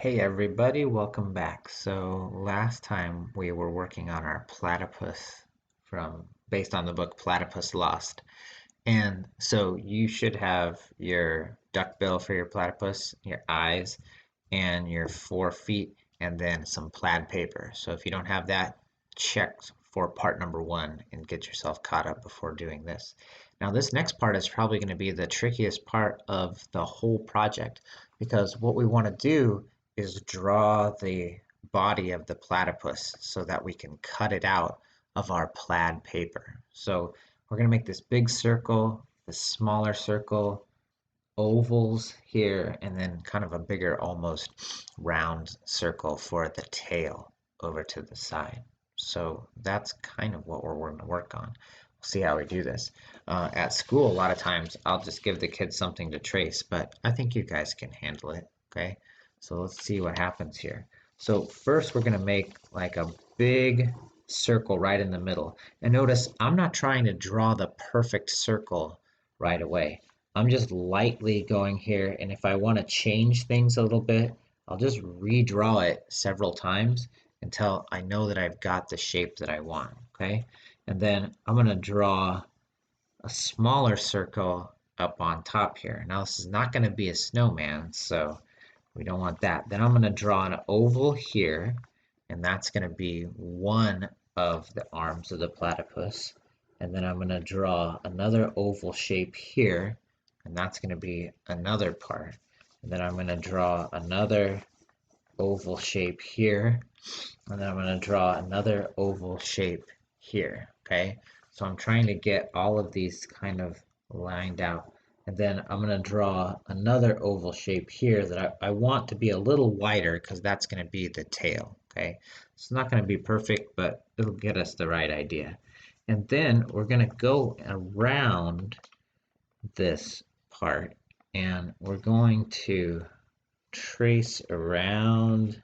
Hey everybody, welcome back. So last time we were working on our platypus from based on the book Platypus Lost. And so you should have your duckbill for your platypus, your eyes, and your 4 feet, and then some plaid paper. So if you don't have that, check for part number 1 and get yourself caught up before doing this. Now this next part is probably going to be the trickiest part of the whole project because what we want to do is draw the body of the platypus so that we can cut it out of our plaid paper. So we're going to make this big circle, this smaller circle, ovals here, and then kind of a bigger, almost round circle for the tail over to the side. So that's kind of what we're going to work on. We'll see how we do this. At school, a lot of times I'll just give the kids something to trace, but I think you guys can handle it, okay? So let's see what happens here. So first we're going to make like a big circle right in the middle. And notice I'm not trying to draw the perfect circle right away. I'm just lightly going here, and if I want to change things a little bit, I'll just redraw it several times until I know that I've got the shape that I want, okay? And then I'm going to draw a smaller circle up on top here. Now this is not going to be a snowman, so we don't want that. Then I'm going to draw an oval here, and that's going to be one of the arms of the platypus. And then I'm going to draw another oval shape here, and that's going to be another part. And then I'm going to draw another oval shape here, and then I'm going to draw another oval shape here, okay? So I'm trying to get all of these kind of lined out. And then I'm going to draw another oval shape here that I want to be a little wider because that's going to be the tail, okay? It's not going to be perfect, but it'll get us the right idea. And then we're going to go around this part, and we're going to trace around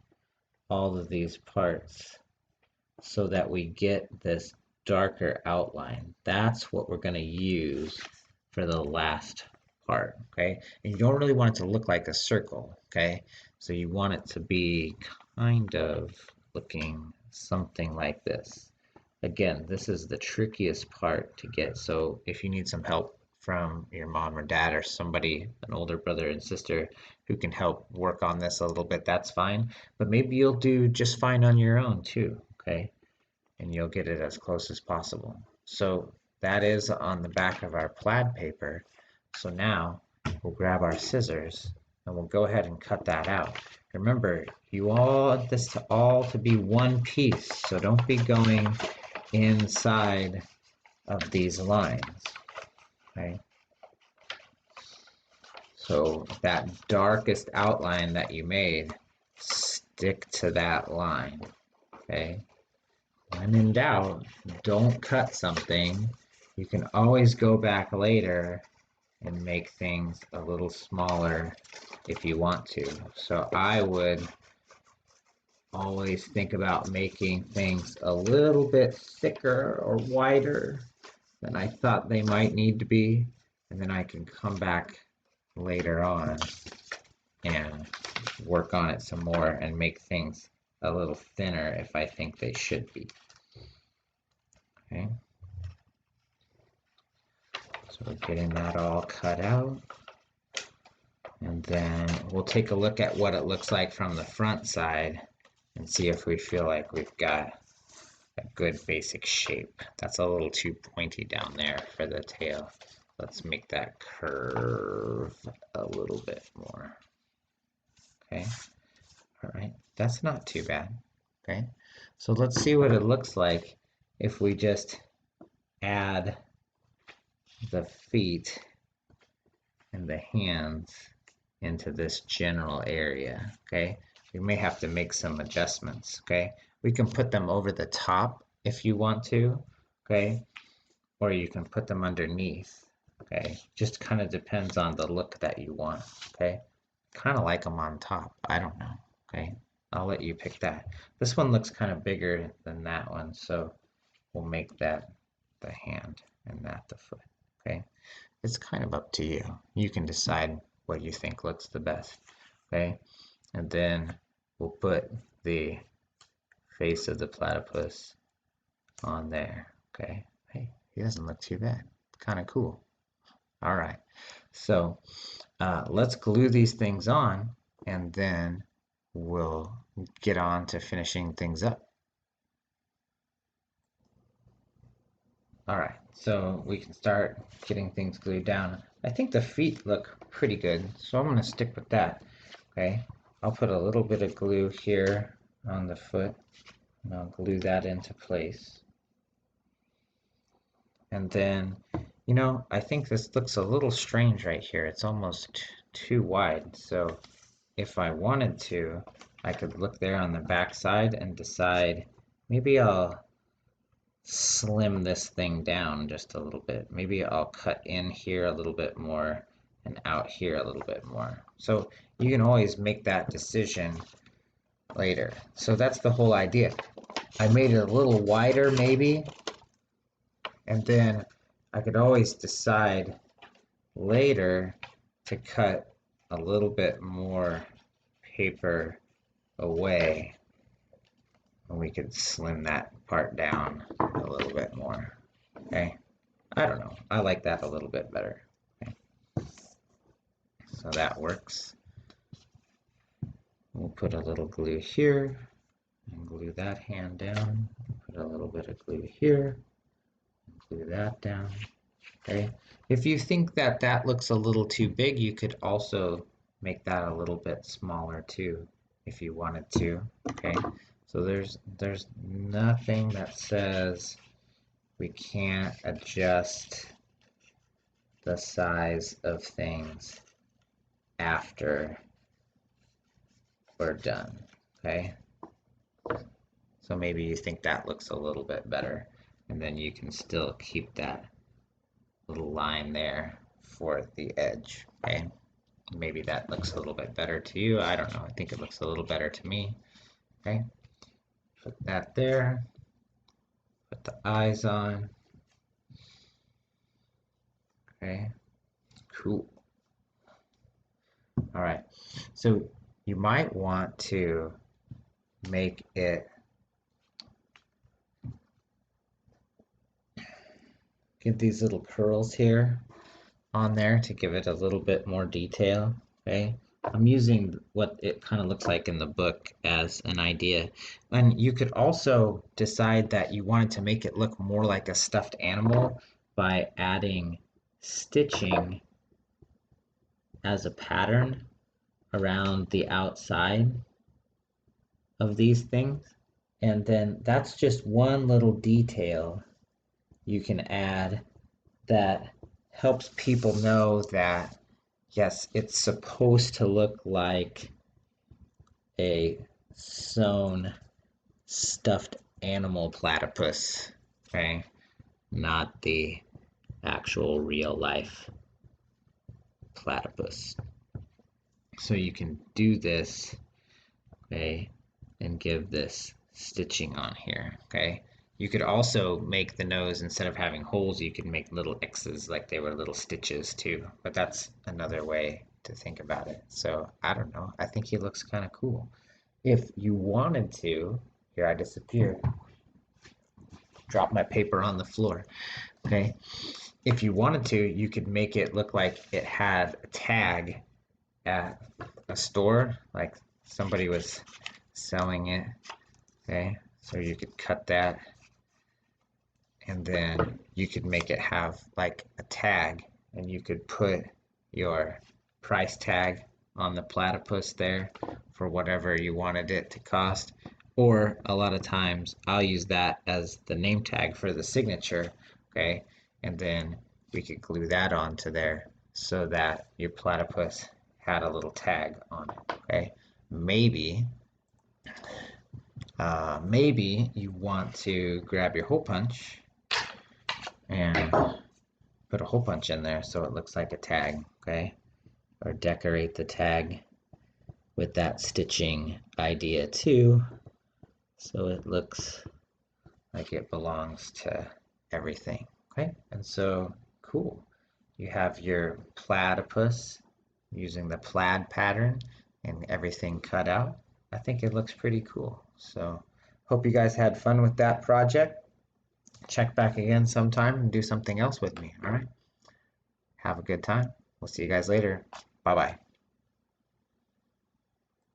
all of these parts so that we get this darker outline. That's what we're going to use for the last part, okay? And you don't really want it to look like a circle, okay? So you want it to be kind of looking something like this. Again, this is the trickiest part to get, so if you need some help from your mom or dad or somebody, an older brother and sister who can help work on this a little bit, that's fine. But maybe you'll do just fine on your own too, okay? And you'll get it as close as possible. So that is on the back of our plaid paper. So now we'll grab our scissors and we'll go ahead and cut that out. Remember, you want this to all to be one piece, so don't be going inside of these lines, okay? So that darkest outline that you made, stick to that line, okay? When in doubt, don't cut something. You can always go back later and make things a little smaller if you want to. So I would always think about making things a little bit thicker or wider than I thought they might need to be, and then I can come back later on and work on it some more and make things a little thinner if I think they should be. Okay, so we're getting that all cut out, and then we'll take a look at what it looks like from the front side and see if we feel like we've got a good basic shape. That's a little too pointy down there for the tail. Let's make that curve a little bit more. Okay, all right, that's not too bad. Okay, so let's see what it looks like if we just add the feet and the hands into this general area, okay? We may have to make some adjustments, okay? We can put them over the top if you want to, okay? Or you can put them underneath, okay? Just kind of depends on the look that you want, okay? Kind of like them on top, I don't know, okay? I'll let you pick that. This one looks kind of bigger than that one, so we'll make that the hand and that the foot, okay? It's kind of up to you. You can decide what you think looks the best, okay? And then we'll put the face of the platypus on there. Okay, hey, he doesn't look too bad. Kind of cool. All right, so let's glue these things on, and then we'll get on to finishing things up. All right, so we can start getting things glued down. I think the feet look pretty good, so I'm going to stick with that. Okay, I'll put a little bit of glue here on the foot, and I'll glue that into place. And then, you know, I think this looks a little strange right here. It's almost too wide, so if I wanted to, I could look there on the back side and decide maybe I'll slim this thing down just a little bit. Maybe I'll cut in here a little bit more and out here a little bit more. So you can always make that decision later. So that's the whole idea. I made it a little wider maybe, and then I could always decide later to cut a little bit more paper away, and we could slim that part down a little bit more. Okay, I don't know, I like that a little bit better. Okay, so that works. We'll put a little glue here and glue that hand down. Put a little bit of glue here and glue that down. Okay, if you think that that looks a little too big, you could also make that a little bit smaller too if you wanted to. Okay, so there's nothing that says we can't adjust the size of things after we're done. Okay, so maybe you think that looks a little bit better, and then you can still keep that little line there for the edge. Okay, maybe that looks a little bit better to you. I don't know, I think it looks a little better to me. Okay, put that there, put the eyes on. Okay, cool. All right, so you might want to make it, get these little curls here on there to give it a little bit more detail. Okay, I'm using what it kind of looks like in the book as an idea. And you could also decide that you wanted to make it look more like a stuffed animal by adding stitching as a pattern around the outside of these things. And then that's just one little detail you can add that helps people know that yes, it's supposed to look like a sewn stuffed animal platypus, okay? Not the actual real life platypus. So you can do this, okay, and give this stitching on here, okay? You could also make the nose, instead of having holes, you could make little X's like they were little stitches too, but that's another way to think about it. So I don't know, I think he looks kind of cool. If you wanted to, here I disappeared, drop my paper on the floor, okay? If you wanted to, you could make it look like it had a tag at a store, like somebody was selling it, okay? So you could cut that, and then you could make it have like a tag, and you could put your price tag on the platypus there for whatever you wanted it to cost. Or a lot of times I'll use that as the name tag for the signature, okay? And then we could glue that onto there so that your platypus had a little tag on it, okay? Maybe you want to grab your hole punch and put a hole punch in there so it looks like a tag, okay? Or decorate the tag with that stitching idea too, so it looks like it belongs to everything, okay? And so, cool. You have your platypus using the plaid pattern and everything cut out. I think it looks pretty cool. So hope you guys had fun with that project. Check back again sometime and do something else with me. All right. Have a good time. We'll see you guys later. Bye bye.